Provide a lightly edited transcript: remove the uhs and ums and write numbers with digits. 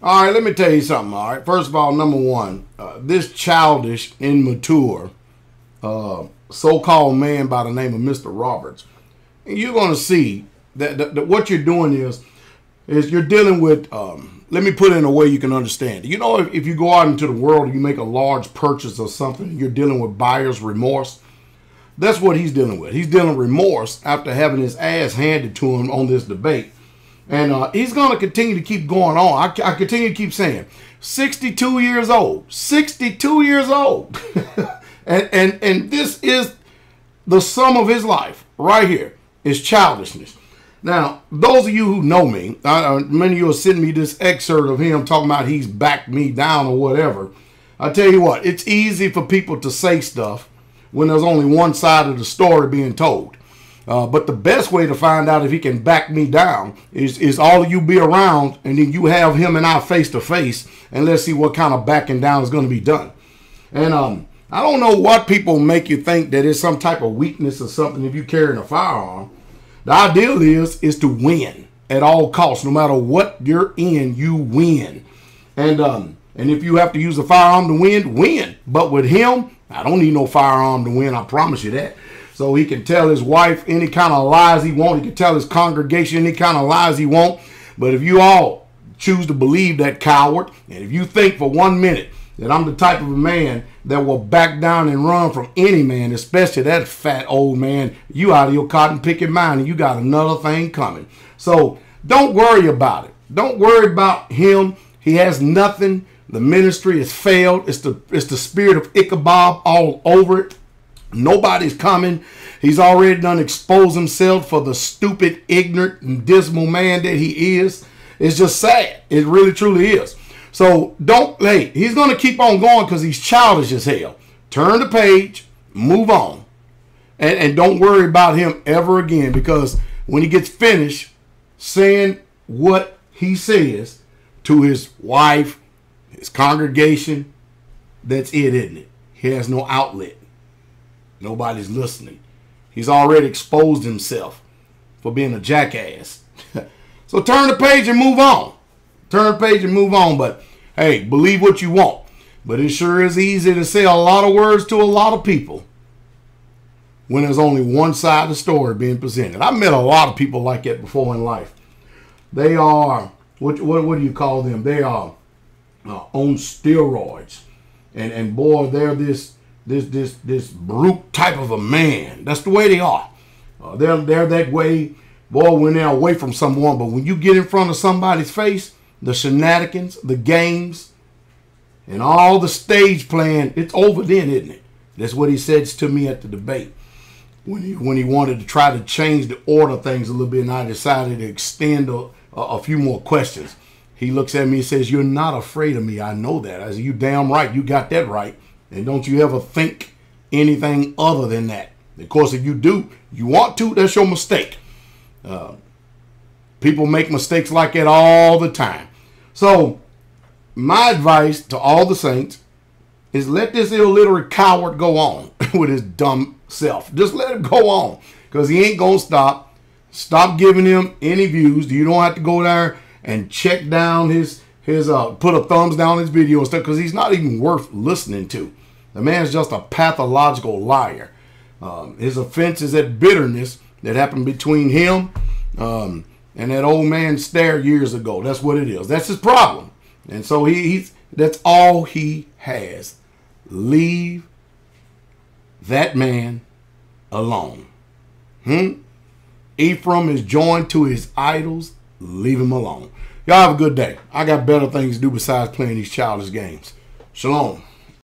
All right, let me tell you something. All right, first of all, number one, this childish, immature, so-called man by the name of Mr. Roberts, you're going to see that what you're doing is you're dealing with. Let me put it in a way you can understand. You know, if you go out into the world and you make a large purchase or something, you're dealing with buyer's remorse. That's what he's dealing with. He's dealing with remorse after having his ass handed to him on this debate. And he's going to continue to keep going on. I continue to keep saying, 62 years old. 62 years old. and this is the sum of his life right here. Is childishness. Now, those of you who know me, many of you will send me this excerpt of him talking about he's backed me down or whatever. I tell you what, it's easy for people to say stuff when there's only one side of the story being told. But the best way to find out if he can back me down is all of you be around and then you have him and I face to face and let's see what kind of backing down is going to be done. And I don't know what people make you think that it's some type of weakness or something if you're carrying a firearm. The ideal is to win at all costs. No matter what you're in, you win. And if you have to use a firearm to win, win. But with him, I don't need no firearm to win. I promise you that. So he can tell his wife any kind of lies he wants. He can tell his congregation any kind of lies he wants. But if you all choose to believe that coward, and if you think for 1 minute that I'm the type of a man that will back down and run from any man, especially that fat old man, you out of your cotton picking mind and you got another thing coming. So don't worry about it. Don't worry about him. He has nothing. The ministry has failed. It's the spirit of Ichabod all over it. Nobody's coming. He's already done exposed himself for the stupid, ignorant, and dismal man that he is. It's just sad. It really, truly is. So he's going to keep on going because he's childish as hell. Turn the page, move on. And don't worry about him ever again, because when he gets finished saying what he says to his wife, his congregation, that's it, isn't it? He has no outlet. Nobody's listening. He's already exposed himself for being a jackass. So turn the page and move on. Turn the page and move on. But hey, believe what you want. But it sure is easy to say a lot of words to a lot of people when there's only one side of the story being presented. I've met a lot of people like that before in life. They are, what do you call them? They are on steroids. And boy, they're this brute type of a man. That's the way they are. They're that way, boy, when they're away from someone. But when you get in front of somebody's face, the shenanigans, the games, and all the stage playing, it's over then, isn't it? That's what he says to me at the debate. When he wanted to try to change the order of things a little bit, and I decided to extend a few more questions. He looks at me and says, "You're not afraid of me. I know that." I said, "You damn right. You got that right. And don't you ever think anything other than that. Of course, if you do, you want to, that's your mistake." People make mistakes like that all the time. So my advice to all the saints is let this illiterate coward go on with his dumb self. Just let him go on, because he ain't going to stop. Stop giving him any views. You don't have to go there and check down his put a thumbs down his video and stuff, because he's not even worth listening to. The man's just a pathological liar. His offense is that bitterness that happened between him and that old man Stare years ago. That's what it is. That's his problem. And so that's all he has. Leave that man alone. Ephraim is joined to his idols. Leave him alone. Y'all have a good day. I got better things to do besides playing these childish games. Shalom.